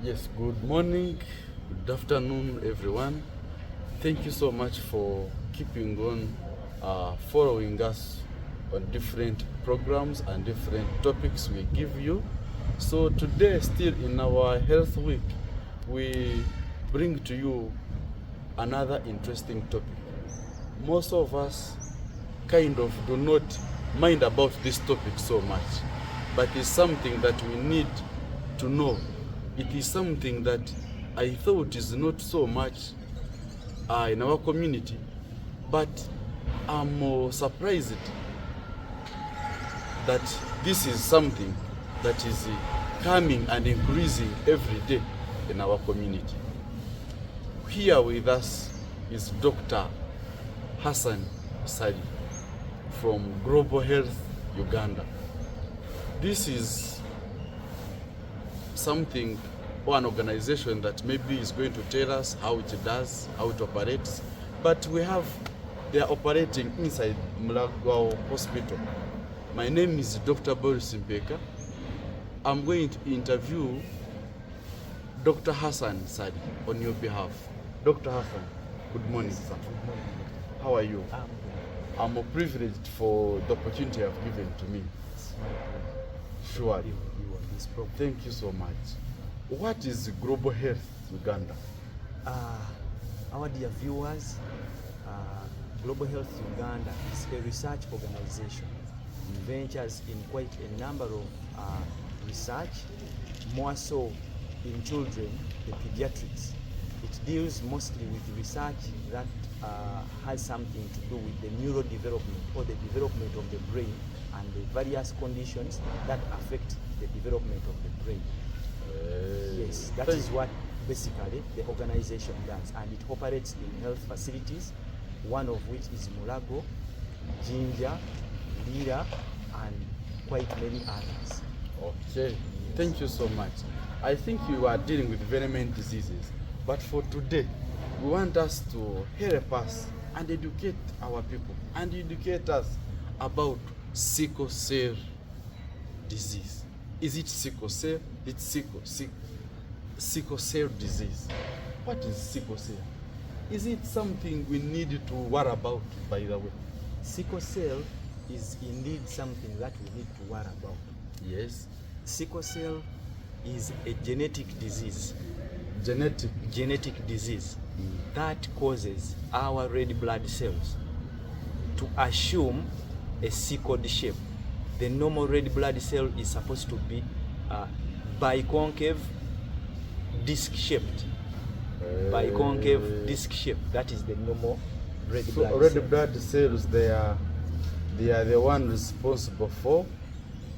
Yes, good morning, good afternoon, everyone. Thank you so much for keeping on following us on different programs and different topics we give you. So today, still in our health week, we bring to you another interesting topic. Most of us kind of do not mind about this topic so much, but it's something that we need to know. It is something that I thought is not so much in our community, but I'm surprised that this is something that is coming and increasing every day in our community. Here with us is Dr. Hassan Ssali from Global Health Uganda. This is something or an organization that maybe is going to tell us how it does, how it operates, but they are operating inside Mulago Hospital. My name is Dr. Boris Mpeka. I'm going to interview Dr. Hassan Ssali on your behalf. Dr. Hassan, good morning, sir. Good morning. How are you? I'm I'm privileged for the opportunity you have given to me. Sure. you on this program. Thank you so much. What is Global Health Uganda? Our dear viewers, Global Health Uganda is a research organization. It ventures in quite a number of research, more so in children, the pediatrics. It deals mostly with research that has something to do with the neurodevelopment or the development of the brain and the various conditions that affect the development of the brain. Yes, that is what basically the organization does, and it operates in health facilities, one of which is Mulago, Jinja, Lira, and quite many others. Okay, thank you so much. I think you are dealing with very many diseases, but for today, we want us to help us and educate our people and educate us about sickle cell disease. Is it sickle cell? It's sickle cell disease. What is sickle cell? Is it something we need to worry about, by the way? Sickle cell is indeed something that we need to worry about. Yes. Sickle cell is a genetic disease. Genetic disease that causes our red blood cells to assume a sickled shape. The normal red blood cell is supposed to be biconcave disc shaped. Biconcave disc shaped. That is the normal red blood cell. Red blood cells, they are the one responsible for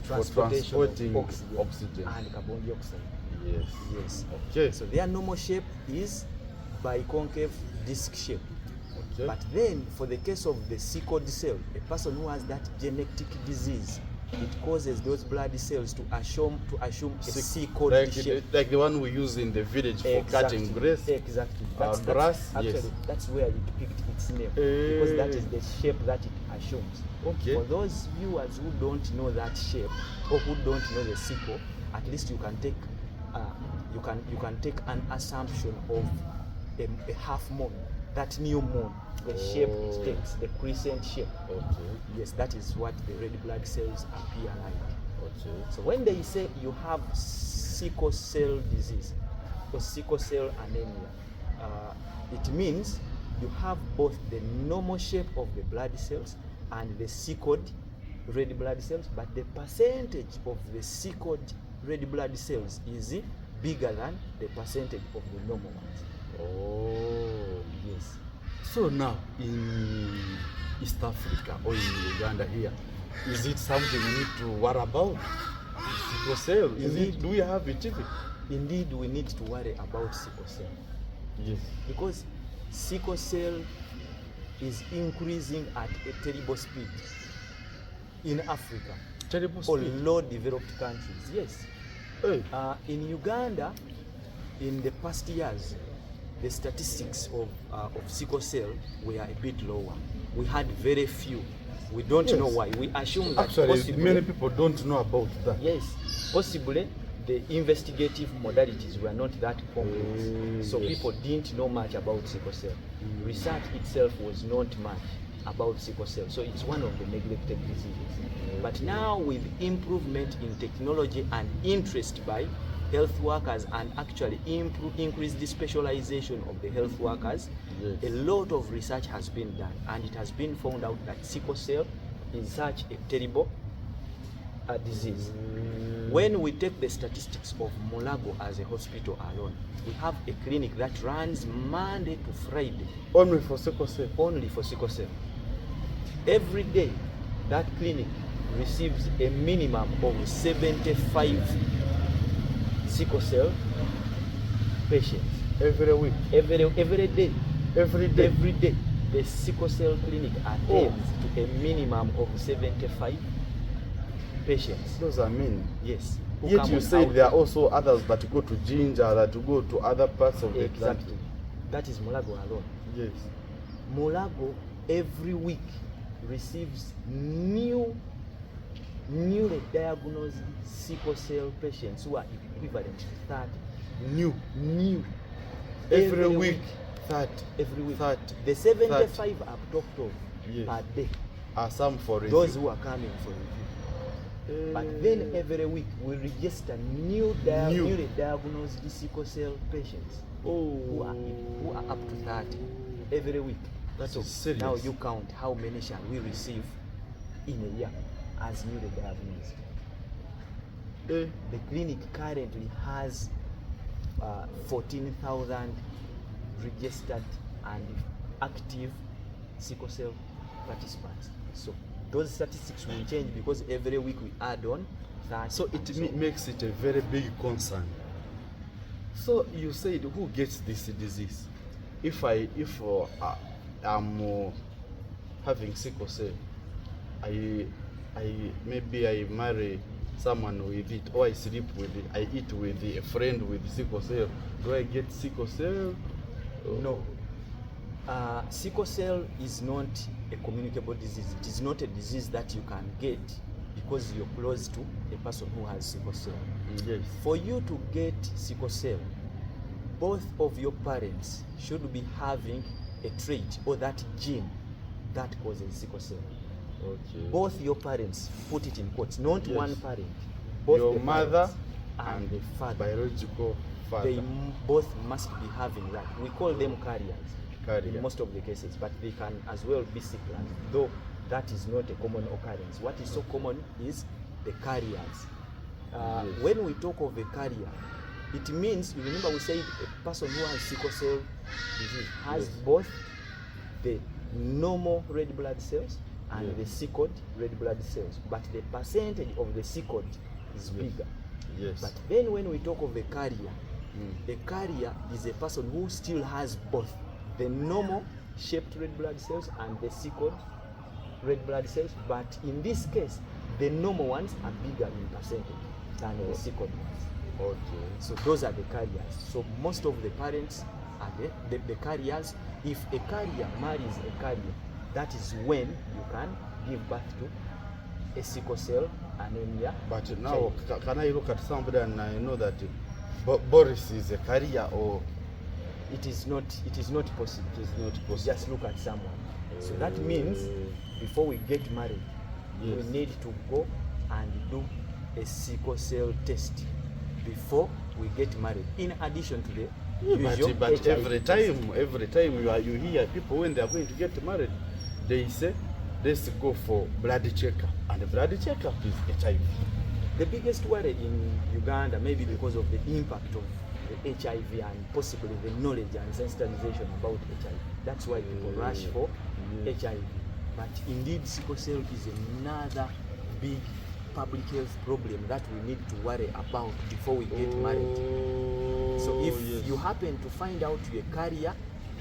transporting oxygen and carbon dioxide. Yes. Okay. So their normal shape is biconcave disc shape. Okay. But then for the case of the sickled cell, a person who has that genetic disease, it causes those blood cells to assume a sickled shape. Like the one we use in the village for cutting grass. Exactly. Grass. Actually, yes. That's where it picked its name, because that is the shape that it assumes. Okay. For those viewers who don't know that shape or who don't know the sickle, at least you can take an assumption of a half moon, that new moon, the shape it takes, the crescent shape. Okay. Yes, that is what the red blood cells appear like. Okay. So when they say you have sickle cell disease or sickle cell anemia, it means you have both the normal shape of the blood cells and the sickled red blood cells, but the percentage of the sickled red blood cells is bigger than the percentage of the normal ones. Oh. Yes. So now in East Africa or in Uganda here, is it something we need to worry about? Sickle cell? Do we have it? Indeed, we need to worry about sickle cell. Yes. Because sickle cell is increasing at a terrible speed in Africa. Terrible or speed. low developed countries. Yes. Hey. In Uganda, in the past years, the statistics of sickle cell were a bit lower. We had very few. We don't know why. We assume that actually possibly, many people don't know about that. yes, possibly the investigative modalities were not that complex, so people didn't know much about sickle cell. Research itself was not much about sickle cell, so it's one of the neglected diseases. But now with improvement in technology and interest by health workers and actually increase the specialization of the health workers, a lot of research has been done, and it has been found out that sickle cell is such a terrible disease. When we take the statistics of Mulago as a hospital alone, we have a clinic that runs Monday to Friday. Only for sickle cell? Only for sickle cell. Every day, that clinic receives a minimum of 75 sickle cell patients. Every week? Every day. Every day? Every day. The sickle cell clinic attends to a minimum of 75 patients. Those are many. Yes. Yet you say there are also others that go to Jinja, that go to other parts of the country. Exactly. That is Mulago alone. Yes. Mulago every week receives newly diagnosed sickle cell patients who are equivalent to 30. New. Every week. 30. Every week. 30. The 75 I've talked of per day are some for review. Those who are coming for review. But then every week we register newly diagnosed sickle cell patients who are up to 30 every week. That's so serious. Now you count how many shall we receive in a year as newly diagnosed. The clinic currently has 14,000 registered and active sickle cell participants. So those statistics will change because every week we add on 30. So it makes it a very big concern. So you said, who gets this disease? If I'm having sickle cell, maybe I marry someone with it, or I sleep with it, I eat with a friend with sickle cell. Do I get sickle cell? No. Sickle cell is not a communicable disease. It is not a disease that you can get because you're close to a person who has sickle cell. Yes. For you to get sickle cell, both of your parents should be having a trait or that gene that causes sickle cell. Okay. Both your parents, put it in quotes, not one parent. Both your mother and the father, biological father. They both must be having that. We call them carriers in most of the cases, but they can as well be sickle, though that is not a common occurrence. What is so common is the carriers. When we talk of a carrier, it means, you remember we said a person who has sickle cell disease has both the normal red blood cells and the sickled red blood cells, but the percentage of the sickled is bigger. Yes. But then when we talk of a carrier is a person who still has both the normal shaped red blood cells and the sickled red blood cells, but in this case, the normal ones are bigger in percentage than the sickled ones. Okay. So those are the carriers. So most of the parents are the carriers. If a carrier marries a carrier, that is when you can give birth to a sickle cell anemia. But now, can I look at somebody and I know that Boris is a carrier, or it is not possible. It is not possible. Just look at someone. So that means before we get married, we need to go and do a sickle cell test before we get married. In addition to the usual but every time you hear people when they are going to get married, they say, let's go for blood checkup, and the blood checkup is HIV. The biggest worry in Uganda, maybe because of the impact of the HIV and possibly the knowledge and sensitization about HIV. That's why people rush for HIV. But indeed, sickle cell is another big public health problem that we need to worry about before we get married. So if you happen to find out you're a carrier,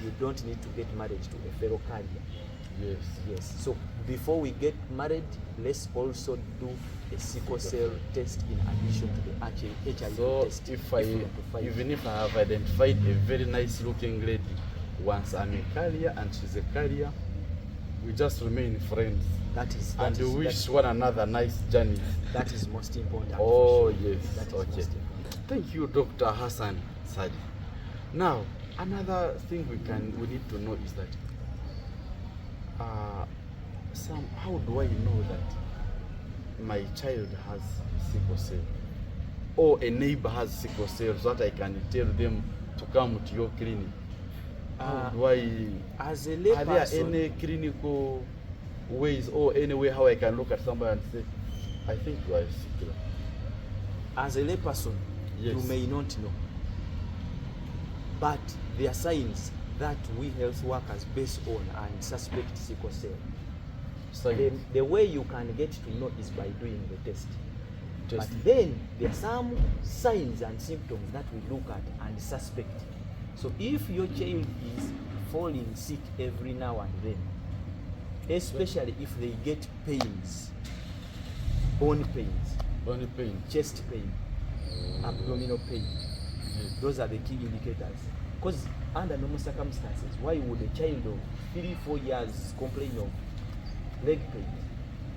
you don't need to get married to a fellow carrier. Yes. So before we get married, let's also do a sickle cell test in addition to the HIV test. Even if I have identified a very nice looking lady, once I'm a carrier and she's a carrier, we just remain friends. We wish one another nice journey. That is most important. Oh, yes. That is okay. Most important. Thank you, Dr. Hassan Ssali. Now, another thing we need to know is that how do I know that my child has sickle cell or a neighbor has sickle cell so that I can tell them to come to your clinic? How do I, as a lay are there person, any clinical ways or any way how I can look at somebody and say, I think you are sickle? as a lay person, Yes. you may not know, but there are signs that we health workers base on and suspect sickle cell. The way you can get to know is by doing the test. But then there are some signs and symptoms that we look at and suspect. So if your child is falling sick every now and then, especially if they get pains, bone pain, chest pain, abdominal pain, those are the key indicators. Because under normal circumstances, why would a child of 3-4 years complain of leg pain?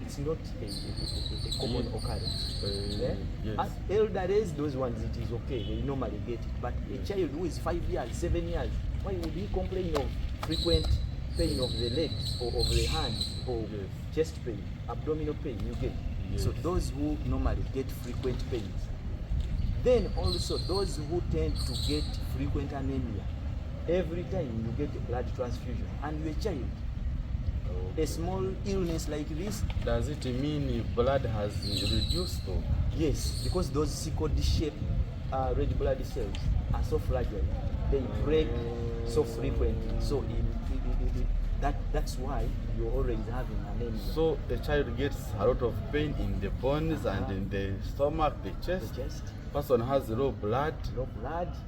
It's not a common occurrence. Yes. At elderly, those ones it is okay, they normally get it. But a child who is 5 years, 7 years, why would he complain of frequent pain of the legs or of the hands or chest pain, abdominal pain? You get. Yes. So those who normally get frequent pains. Then also those who tend to get frequent anemia. Every time you get a blood transfusion and you're a child, a small illness like this. Does it mean blood has reduced though? Yes, because those sickle-shaped red blood cells are so fragile. They break so frequently. So that's why you're always having anemia. So the child gets a lot of pain in the bones and in the stomach, the chest. Person has low blood.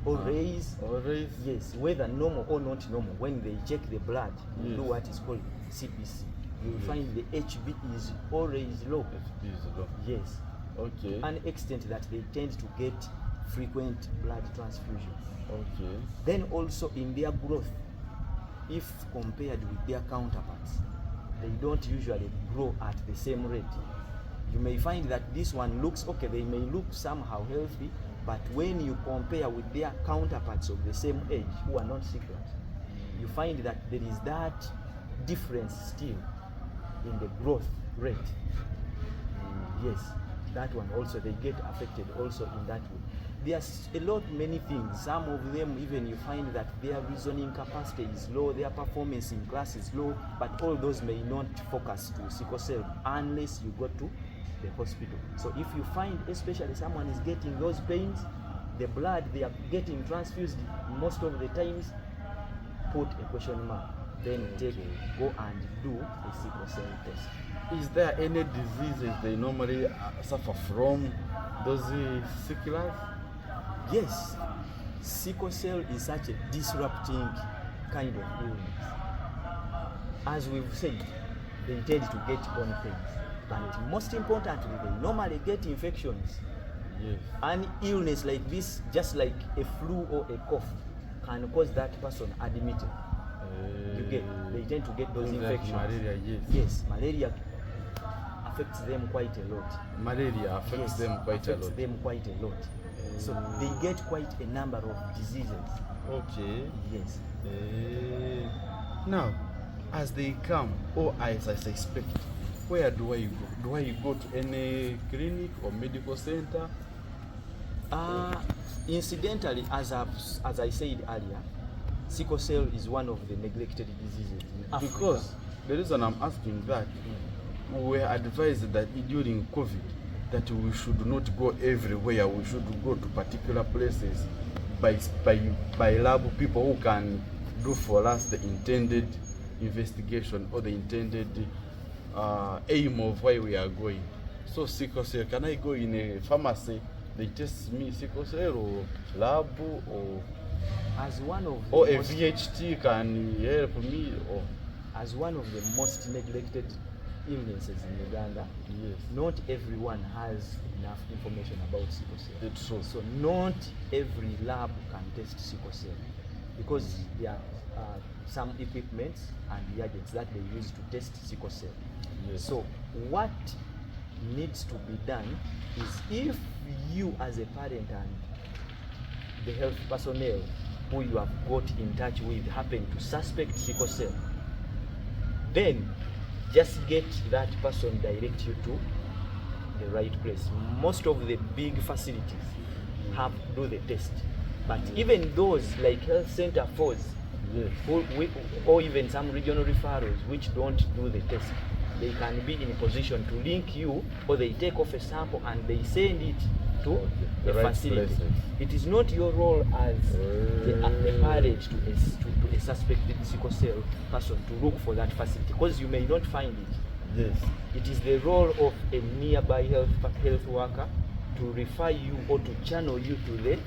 Or raise. Yes. Whether normal or not normal, when they check the blood, you do what is called CBC. You will find the HB is always low. HB is low. Yes. Okay. To an extent that they tend to get frequent blood transfusion. Okay. Then also in their growth, if compared with their counterparts, they don't usually grow at the same rate. You may find that this one looks okay, they may look somehow healthy, but when you compare with their counterparts of the same age who are not sicklers, you find that there is that difference still in the growth rate. Yes, that one also, they get affected also in that way. There's many things. Some of them even you find that their reasoning capacity is low, their performance in class is low, but all those may not focus to sickle cell unless you go to the hospital. So if you find especially someone is getting those pains, the blood they are getting transfused most of the times, put a question mark. Then go and do a sickle cell test. Is there any diseases they normally suffer from, those sicklers? Yes, sickle cell is such a disrupting kind of illness. As we've said, they tend to get bone pains, but most importantly, they normally get infections. Yes. An illness like this, just like a flu or a cough, can cause that person admitted. They tend to get those infections. Like malaria, yes, malaria affects them quite a lot. Malaria affects them quite a lot. So they get quite a number of diseases. Okay. Yes. Now, as they come, or as I suspect, where do I go? Do I go to any clinic or medical center? Incidentally, as I said earlier, sickle cell is one of the neglected diseases in Africa. Because the reason I'm asking that, we were advised that during COVID, that we should not go everywhere. We should go to particular places by lab people who can do for us the intended investigation or the intended aim of why we are going. So sickle cell, can I go in a pharmacy? They test me sickle cell or lab or as one of or a VHT can help me or as one of the most neglected illnesses in Uganda. Yes. Not everyone has enough information about sickle cell. It's true. So not every lab can test sickle cell because there are some equipments and reagents that they use to test sickle cell. Yes. So what needs to be done is if you as a parent and the health personnel who you have got in touch with happen to suspect sickle cell, then just get that person direct you to the right place. Most of the big facilities have do the test, but even those like health center FOS, or even some regional referrals which don't do the test, they can be in a position to link you, or they take off a sample and they send it to the right facility. Places. It is not your role as the parent to a suspected sickle cell person to look for that facility, because you may not find it. Yes. It is the role of a nearby health worker to refer you or to channel you to the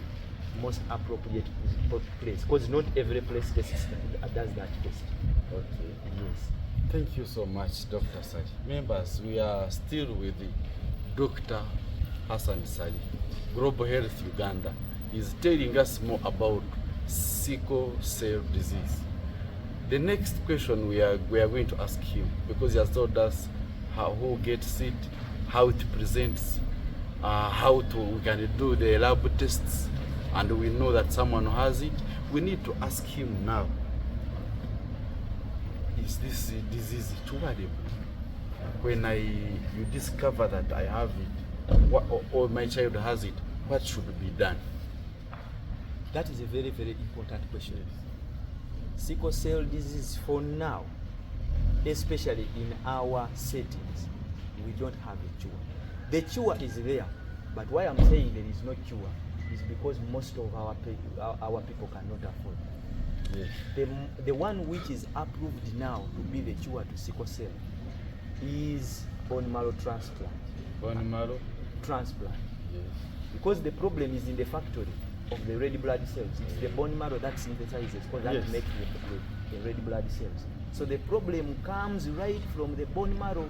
most appropriate place, because not every place does that test. Okay. Yes. Thank you so much, Dr. Ssali. Members, we are still with Dr. Hassan Ssali, Global Health Uganda. He's telling us more about sickle cell disease. The next question we are going to ask him, because he has told us who gets it, how it presents, we can do the lab tests, and we know that someone has it. We need to ask him now, is this disease curable? When you discover that I have it, or my child has it, what should be done? That is a very, very important question. Sickle cell disease, for now, especially in our settings, we don't have a cure. The cure is there, but why I'm saying there is no cure is because most of our people cannot afford. Yes. The one which is approved now to be the cure to sickle cell is bone marrow transplant. Bone marrow transplant. Yes. Because the problem is in the factory of the red blood cells. It's the bone marrow that synthesizes, or that yes. makes the red blood cells. So the problem comes right from the bone marrow.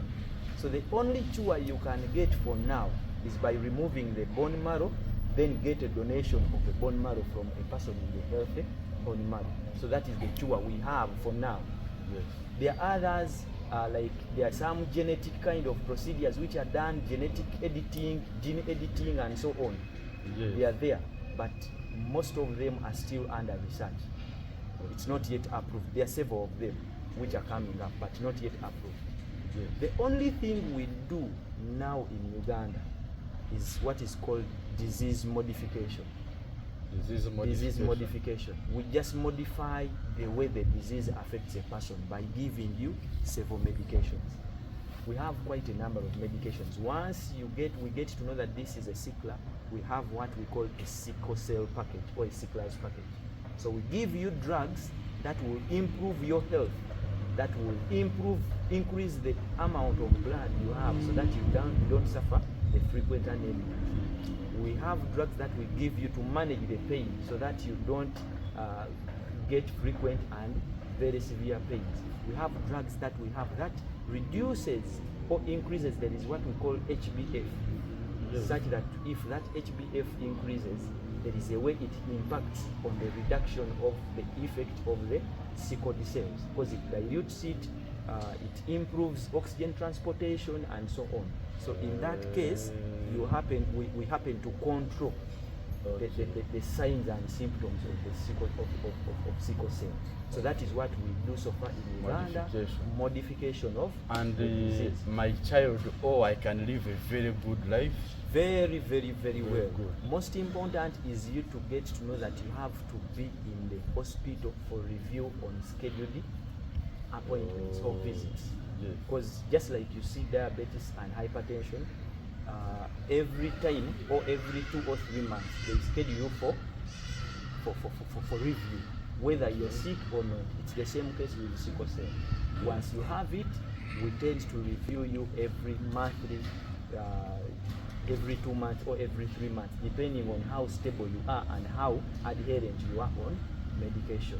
So the only cure you can get for now is by removing the bone marrow, then get a donation of the bone marrow from a person with a healthy bone marrow. So that is the cure we have for now. Yes. There are others, like there are some genetic kind of procedures which are done, genetic editing, gene editing, and so on. Yes. They are there, but most of them are still under research. It's not yet approved. There are several of them which are coming up, but not yet approved. Yes. The only thing we do now in Uganda is what is called disease modification. Disease modification. We just modify the way the disease affects a person by giving you several medications. We have quite a number of medications. Once we get to know that this is a sickler, we have what we call a sickle cell package, or a sickler's package. So we give you drugs that will improve your health, that will increase the amount of blood you have, so that you don't suffer the frequent anemia. We have drugs that we give you to manage the pain, so that you don't get frequent and very severe pains. We have drugs that we have that reduces or increases, there is what we call HbF, such that if that HbF increases, there is a way it impacts on the reduction of the effect of the sickled cells, because it dilutes it, it improves oxygen transportation, and so on. So in that case, we happen to control the signs and symptoms of the sickle cell. So that is what we do so far in Uganda. Modification of disease. My child, I can live a very good life. Very, very, very well. Good. Most important is you to get to know that you have to be in the hospital for review on scheduled appointments or visits. Because just like you see diabetes and hypertension, every time or every 2 or 3 months they schedule you for review, whether you're sick or not. It's the same case with sickle cell. Once you have it, we tend to review you every monthly, every 2 months or every 3 months, depending on how stable you are and how adherent you are on medication.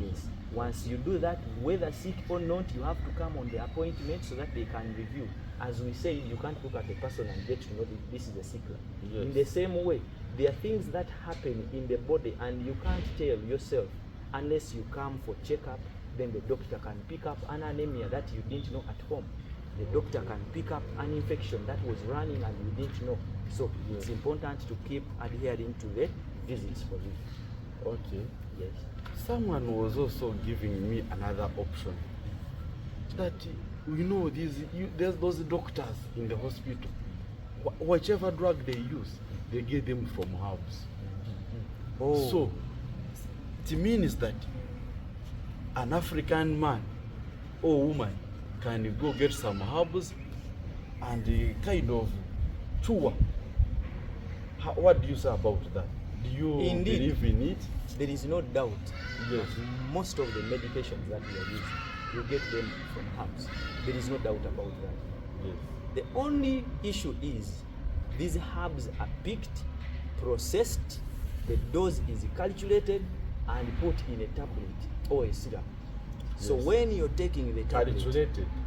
Yes. Once you do that, whether sick or not, you have to come on the appointment so that they can review. As we say, you can't look at a person and get to know that this is a sickler. Yes. In the same way, there are things that happen in the body and you can't tell yourself unless you come for checkup. Then the doctor can pick up an anemia that you didn't know at home. The doctor can pick up an infection that was running and you didn't know. So it's important to keep adhering to the visits for relief. Okay. Yes. Someone was also giving me another option that there's those doctors in the hospital. Whichever drug they use, they get them from herbs. Oh. So it means that an African man or woman can go get some herbs and kind of chew. What do you say about that? Do you Indeed. believe in it? There is no doubt Yes. that most of the medications that we are using, you get them from herbs. There is no doubt about that. Yes. The only issue is these herbs are picked, processed, the dose is calculated and put in a tablet or a syrup. So Yes. when you're taking the tablet,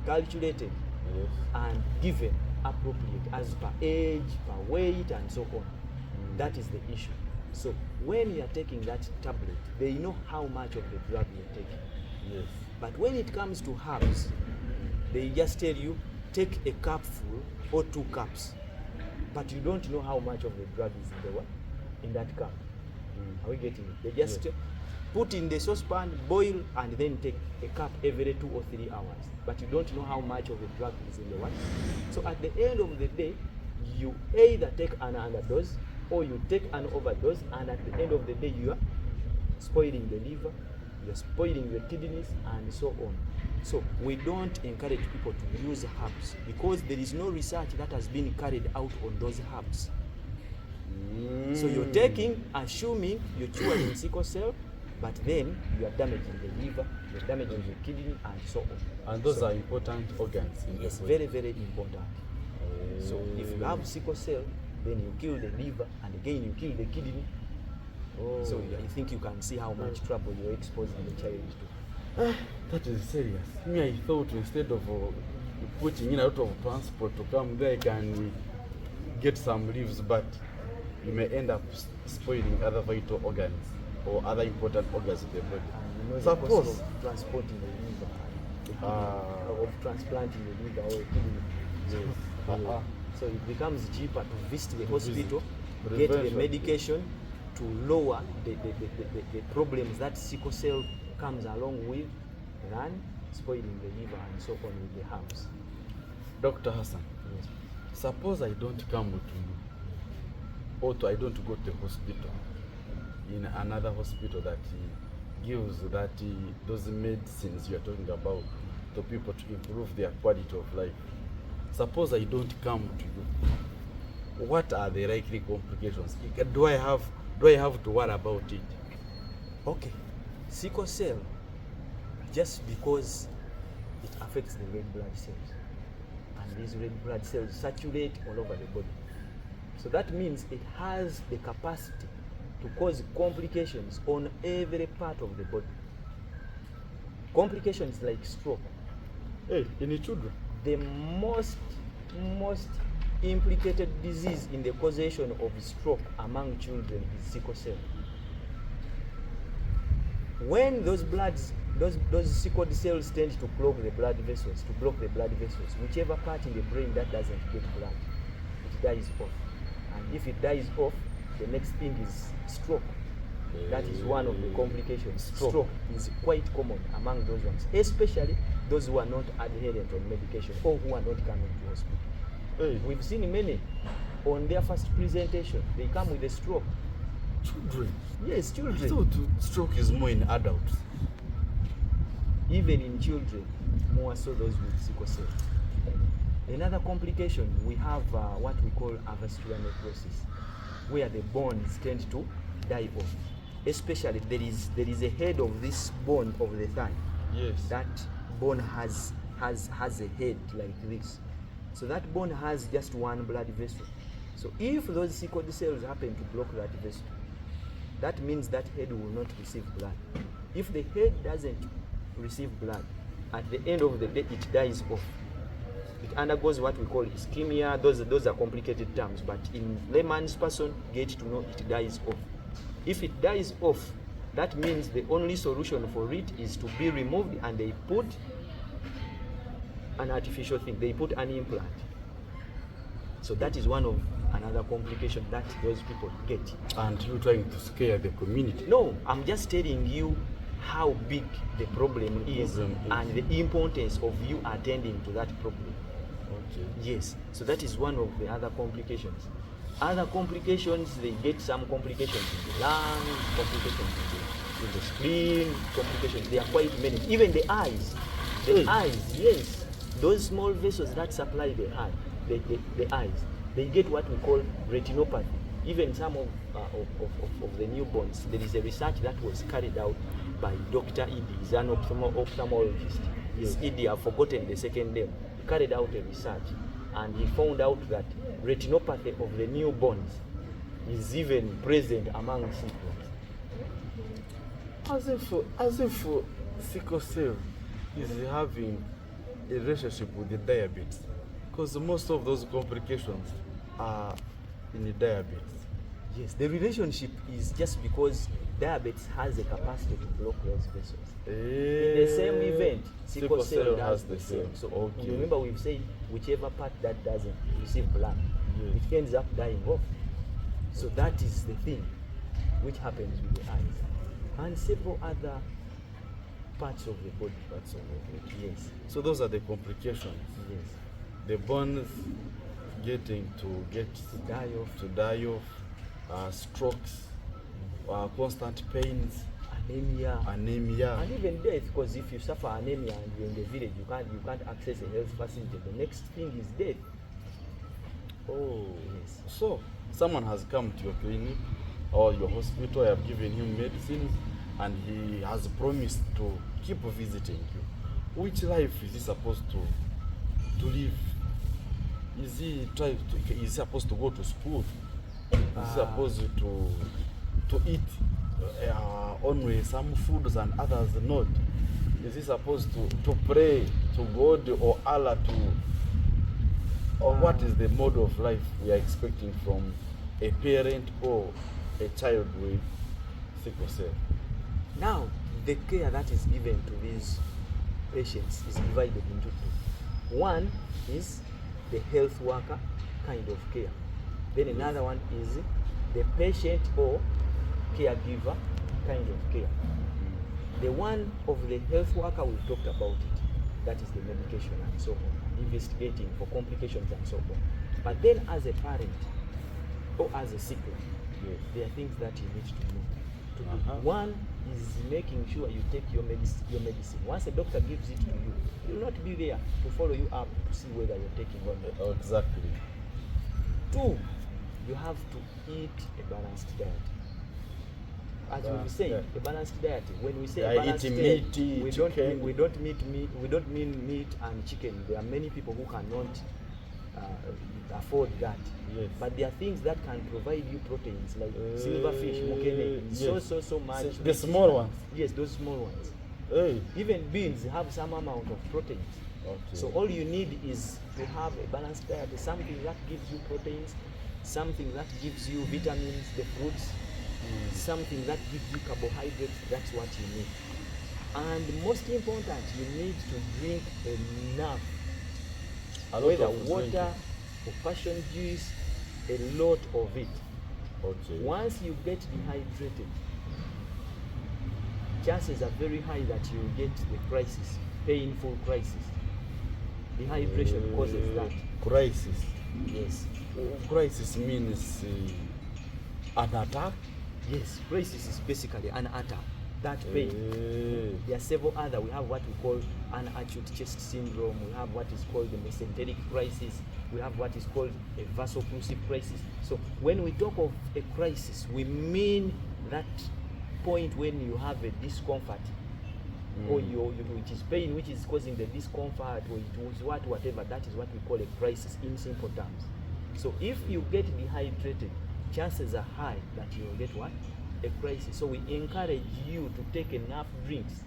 calculated Yes. and given appropriate as per age, per weight, and so on. That is the issue. So when you are taking that tablet, they know how much of the drug you're taking. Yes. But when it comes to herbs, they just tell you, take a cupful or 2 cups. But you don't know how much of the drug is in that cup. Are we getting it? They just put in the saucepan, boil, and then take a cup every 2 or 3 hours. But you don't know how much of the drug is in the what. So at the end of the day, you either take an underdose or you take an overdose, and at the end of the day, you are spoiling the liver, you're spoiling your kidneys, and so on. So we don't encourage people to use herbs because there is no research that has been carried out on those herbs. So you're taking, assuming you're curing sickle cell, but then you are damaging the liver, you're damaging the kidney, and so on. And those are important organs in Yes, the body. very, very important. So if you have sickle cell, then you kill the liver, and again you kill the kidney. So I think you can see how much trouble you're exposing the child to. That is serious. Me, I thought instead of putting in a lot of transport to come there, can get some leaves, but you may end up spoiling other vital organs or other important organs of the body. And you know Suppose- the cost of transporting the liver, and the kidney, of transplanting the liver or the kidney. Yes. So it becomes cheaper to visit the visit. hospital, get the Prevention. medication to lower the problems that sickle cell comes along with, than spoiling the liver and so on with the herbs. Dr. Hassan, Yes. suppose I don't come to you, or I don't go to the hospital, in another hospital that gives those medicines you are talking about to people to improve their quality of life. Suppose I don't come to you, what are the likely complications? Do I have to worry about it? Okay, sickle cell, just because it affects the red blood cells, and these red blood cells circulate all over the body. So that means it has the capacity to cause complications on every part of the body. Complications like stroke. Hey, in the children? The most implicated disease in the causation of stroke among children is sickle cell. When those sickled cells tend to clog the blood vessels, to block the blood vessels, whichever part in the brain that doesn't get blood, it dies off. And if it dies off, the next thing is stroke. That is one of the complications. Stroke is quite common among those ones, especially those who are not adherent on medication or who are not coming to hospital. Hey. We've seen many on their first presentation, they come with a stroke. Children? Yes, I children. thought stroke is more in adults. Even in children, more so those with sickle cell. Another complication, we have what we call avascular necrosis, where the bones tend to die off. Especially there is a head of this bone of the thigh. Yes. That bone has a head like this. So that bone has just one blood vessel. So if those sickled cells happen to block that vessel, that means that head will not receive blood. If the head doesn't receive blood, at the end of the day it dies off. It undergoes what we call ischemia. Those are complicated terms, but in layman's person, get to know it dies off. If it dies off, that means the only solution for it is to be removed, and they put an artificial thing. They put an implant. So that is one of another complication that those people get. And you trying to scare the community? No, I'm just telling you how big the problem is and the importance of you attending to that problem. Okay. Yes, so that is one of the other complications. Other complications, they get some complications in the lungs, complications in the spleen, complications. There are quite many. Even the eyes. The eyes, yes. Those small vessels that supply the eye, the eyes, they get what we call retinopathy. Even some of the newborns, there is a research that was carried out by Dr. Idi, he's an ophthalmologist. Yes. Idi, I've forgotten the second name. He carried out a research and he found out that retinopathy of the newborns is even present among symptoms. As if sickle cell is having a relationship with the diabetes, because most of those complications are in the diabetes. Yes, the relationship is just because diabetes has a capacity to block those vessels. In the same event, sickle cell does the same. So okay. Remember we've said whichever part that doesn't receive blood, it ends up dying off. So that is the thing which happens with the eyes and several other parts of the body. Yes. So those are the complications. Yes. The bones getting to die off, strokes, constant pains, anemia, and even death. Because if you suffer anemia and you're in the village, you can't access a health facility. The next thing is death. Oh, yes. So someone has come to your clinic or your hospital, you have given him medicines, and he has promised to keep visiting you. Which life is he supposed to live? Is he supposed to go to school? Is he supposed to eat only some foods and others not? Is he supposed to pray to God or Allah or what is the mode of life we are expecting from a parent or a child with sickle cell? Now, the care that is given to these patients is divided into two. One is the health worker kind of care. Then another one is the patient or caregiver kind of care. The one of the health worker, we talked about it. That is the medication and so on, investigating for complications and so on. But then as a parent or as a sickle, there are things that you need to know. One is making sure you take your medicine. Once a doctor gives it to you, he will not be there to follow you up to see whether you're taking or not. Exactly. Two, you have to eat a balanced diet. As we say, a balanced diet. When we say a balanced diet, we don't mean meat and chicken. There are many people who cannot afford that. Yes. But there are things that can provide you proteins like silverfish, mukene, yes. so much. The small ones. Yes, those small ones. Hey. Even beans have some amount of proteins. Okay. So all you need is to have a balanced diet, something that gives you proteins, something that gives you vitamins, the fruits, something that gives you carbohydrates. That's what you need. And most important, you need to drink enough. Whether water or passion juice, a lot of it. Okay. Once you get dehydrated, chances are very high that you will get the crisis, painful crisis. Dehydration causes that. Crisis? Yes. Crisis means an attack? Yes, crisis is basically an attack. That pain. There are several other. We have what we call an acute chest syndrome. We have what is called the mesenteric crisis. We have what is called a vaso-occlusive crisis. So when we talk of a crisis, we mean that point when you have a discomfort, or which is pain, which is causing the discomfort, or it was whatever. That is what we call a crisis in simple terms. So if you get dehydrated, chances are high that you will get what? A crisis. So we encourage you to take enough drinks.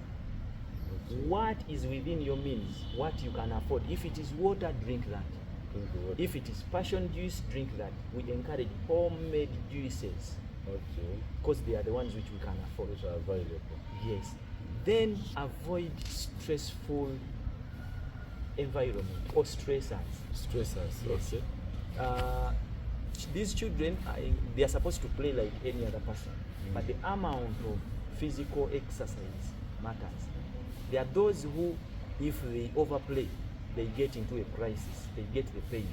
What is within your means, what you can afford. If it is water, drink that. If it is passion juice, drink that. We encourage homemade juices. Okay. Because they are the ones which we can afford. Which are available. Yes. Then avoid stressful environment or stressors. Stressors, yes. okay. these children, they are supposed to play like any other person, but the amount of physical exercise matters. There are those who, if they overplay, they get into a crisis, they get the pain.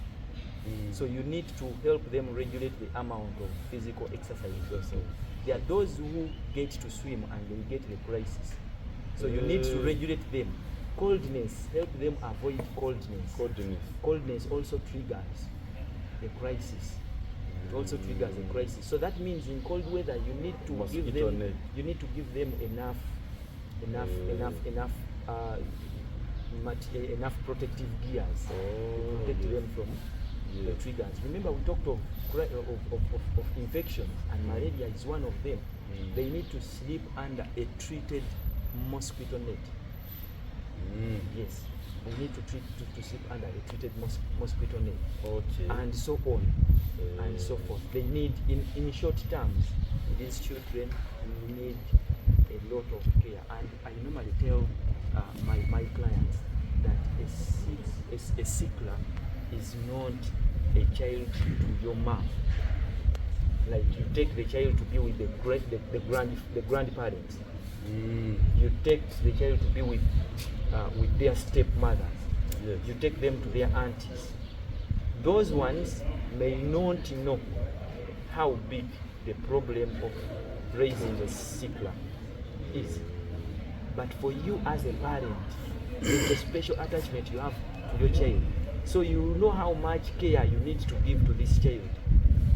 So you need to help them regulate the amount of physical exercise also. There are those who get to swim and they get the crisis. So you need to regulate them. Coldness, help them avoid coldness. Coldness also triggers a crisis. It also triggers a crisis. So that means in cold weather you need to give them enough protective gears to protect them from the triggers. Remember, we talked of infections, and malaria is one of them. They need to sleep under a treated mosquito net. Yes, they need to sleep under a treated mosquito net. Okay. And so on and so forth. They need, in short terms, these children need a lot of care. And I normally tell my clients that a sickler is not a child to your mom. Like you take the child to be with the grandparents. You take the child to be with their stepmothers. Yes. You take them to their aunties. Those ones may not know how big the problem of raising a sickler is. But for you as a parent, there's a special attachment you have to your child. So you know how much care you need to give to this child,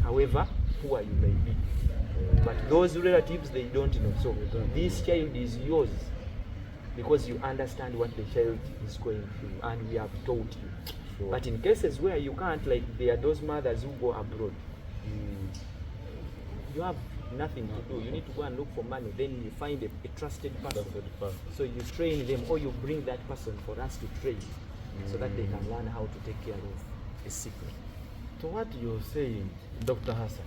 however poor you may be. But those relatives, they don't know. So this child is yours because you understand what the child is going through, and we have taught you. Sure. But in cases where you can't, like there are those mothers who go abroad, you have nothing to do. You need to go and look for money. Then you find a trusted person. So you train them, or you bring that person for us to train, so that they can learn how to take care of a sickle. So what you're saying, Dr. Hassan,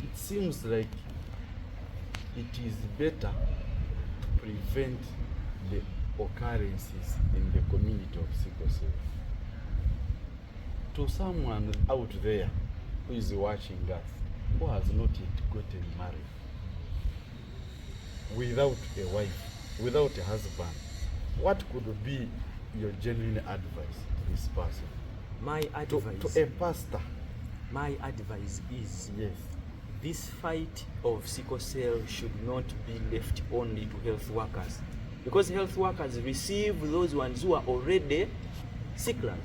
it seems like it is better to prevent the occurrences in the community of sickle cell. To someone out there who is watching us, who has not yet gotten married, without a wife, without a husband, what could be your genuine advice to this person? My advice to a pastor. My advice is, yes, this fight of sickle cell should not be left only to health workers, because health workers receive those ones who are already sicklers.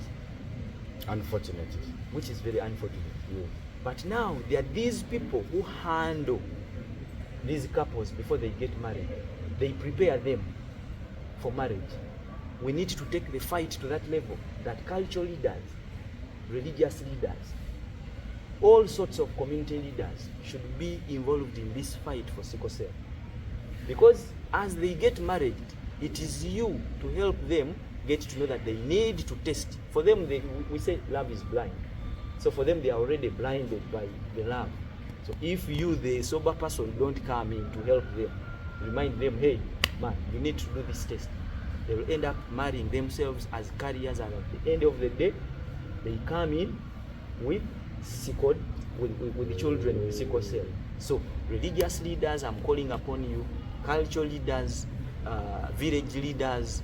Unfortunately. Which is very unfortunate. Yes. But now there are these people who handle these couples before they get married. They prepare them for marriage. We need to take the fight to that level, that cultural leaders, religious leaders, all sorts of community leaders should be involved in this fight for sickle cell. Because as they get married, it is you to help them get to know that they need to test. For them, we say love is blind. So for them, they are already blinded by the love. So if you, the sober person, don't come in to help them, remind them, hey, man, you need to do this test. They will end up marrying themselves as carriers, and at the end of the day, they come in with with the children with sickle cell. So religious leaders, I'm calling upon you, cultural leaders, village leaders,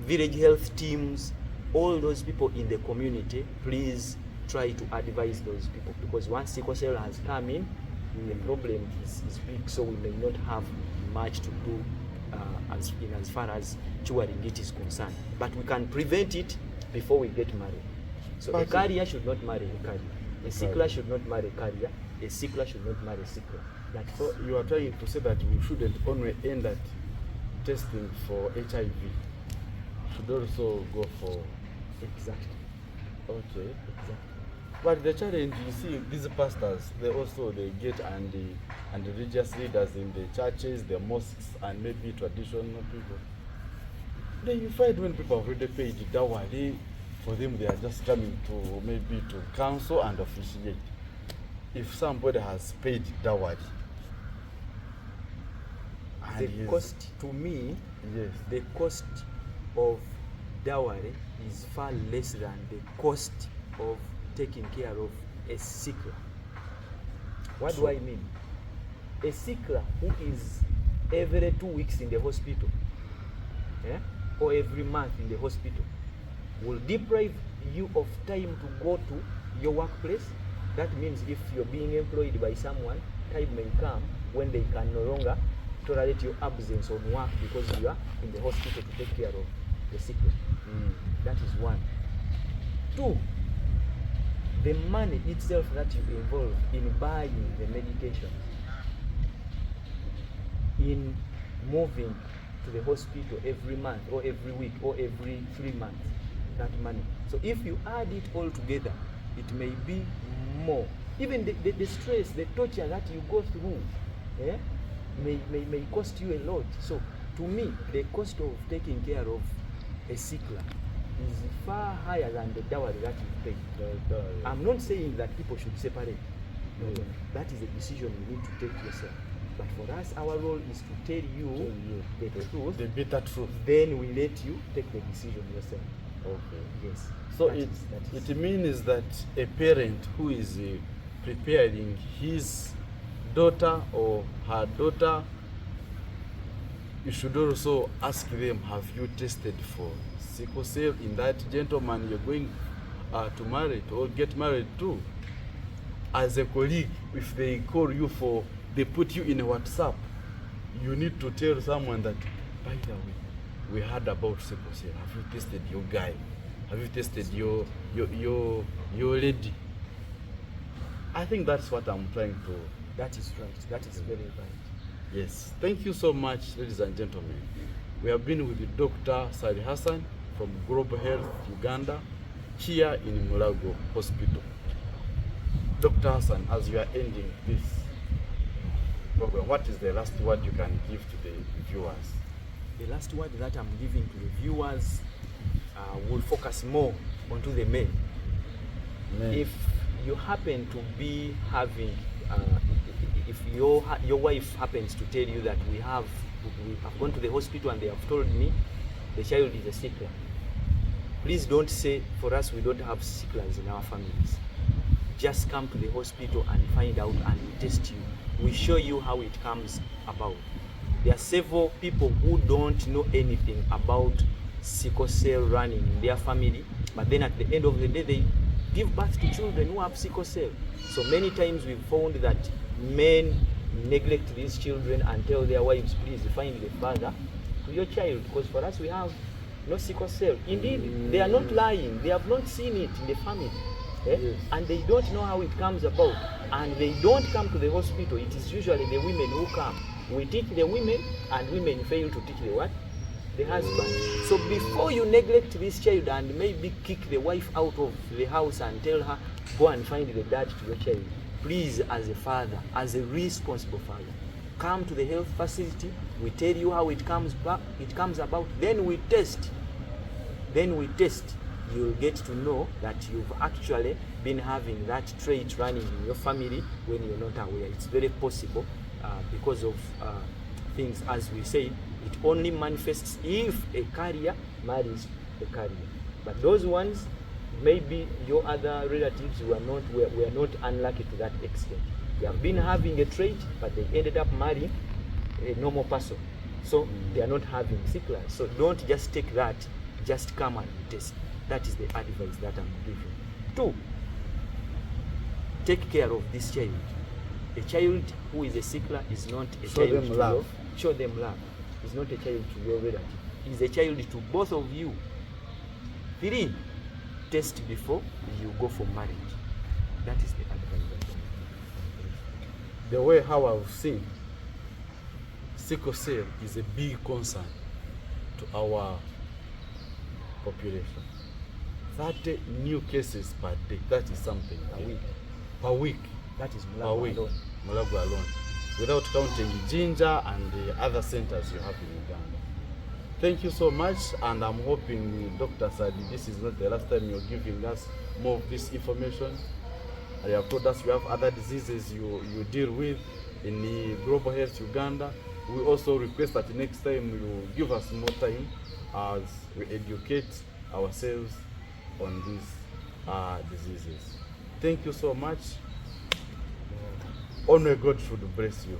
village health teams, all those people in the community, please try to advise those people, because once sickle cell has come in, the problem is big, so we may not have much to do as far as curing it is concerned. But we can prevent it before we get married. So a carrier should not marry a carrier. A sickler should not marry a carrier. A sickler should not marry a sickler. So you are trying to say that we shouldn't only end at testing for HIV. Should also go for... Exactly. Okay. Exactly. But the challenge, you see, these pastors, they get and the religious leaders in the churches, the mosques, and maybe traditional people. Then you find when people have already paid the dowry, for them they are just coming to maybe to counsel and officiate. If somebody has paid dowry, the cost to me, yes, the cost of dowry is far less than the cost of taking care of a sickler. What do I mean? A sickler who is every 2 weeks in the hospital, or every month in the hospital, will deprive you of time to go to your workplace. That means if you're being employed by someone, time may come when they can no longer tolerate your absence on work because you are in the hospital to take care of the sick. That is one. Two, the money itself that you involve in buying the medication, in moving to the hospital every month or every week or every 3 months, that money. So if you add it all together, it may be more. Even the stress, the torture that you go through may cost you a lot. So to me, the cost of taking care of a sickler is far higher than the dowry that you pay. I'm not saying that people should separate. No. That is a decision you need to take yourself. But for us, our role is to tell you the truth. The bitter truth. Then we let you take the decision yourself. Okay. Yes. So it means that a parent who is preparing his daughter or her daughter, you should also ask them, have you tested for sickle cell in that gentleman you're going to marry or get married to? As a colleague, if they call you for, they put you in a WhatsApp, you need to tell someone that, by the way, we heard about sickle cell. Have you tested your guy? Have you tested your lady? I think that's what I'm trying to. That is right. That is very right. Yes. Thank you so much, ladies and gentlemen. We have been with Dr. Ssali Hassan from Global Health Uganda here in Mulago Hospital. Dr. Hassan, as you are ending this program, what is the last word you can give to the viewers? The last word that I'm giving to the viewers will focus more onto the men. If you happen to be having, if your wife happens to tell you that we have gone to the hospital and they have told me the child is a sickler, please don't say, for us we don't have sicklers in our families. Just come to the hospital and find out, and we test you. We show you how it comes about. There are several people who don't know anything about sickle cell running in their family, but then at the end of the day they give birth to children who have sickle cell. So many times we've found that men neglect these children and tell their wives, please find the father to your child, because for us we have no sickle cell. Indeed, they are not lying. They have not seen it in the family. Yes. And they don't know how it comes about. And they don't come to the hospital. It is usually the women who come. We teach the women, and women fail to teach the what? The husband. So before you neglect this child and maybe kick the wife out of the house and tell her, go and find the dad to your child, please, as a father, as a responsible father, come to the health facility. We tell you how it comes about. Then we test. You'll get to know that you've actually been having that trait running in your family when you're not aware. It's very possible because of things, as we say, it only manifests if a carrier marries a carrier. But those ones, maybe your other relatives were not unlucky to that extent. They have been having a trait, but they ended up marrying a normal person. So they are not having sickle. So don't just take that, just come and test. That is the advice that I'm giving. 2, take care of this child. A child who is a sickler is not a child to love. Show them love. Is not a child to your relative. Is a child to both of you. 3, test before you go for marriage. That is the advice that I'm giving. The way how I've seen, sickle cell is a big concern to our population. 30 new cases per day. That is something. Per week. That is Mulago alone. Mulago alone. Without counting Jinja and the other centers you have in Uganda. Thank you so much, and I'm hoping, Dr. Ssali, this is not the last time you're giving us more of this information. You have told us you have other diseases you deal with in the Global Health Uganda. We also request that next time you give us more time as we educate ourselves on these diseases. Thank you so much. Only God should bless you.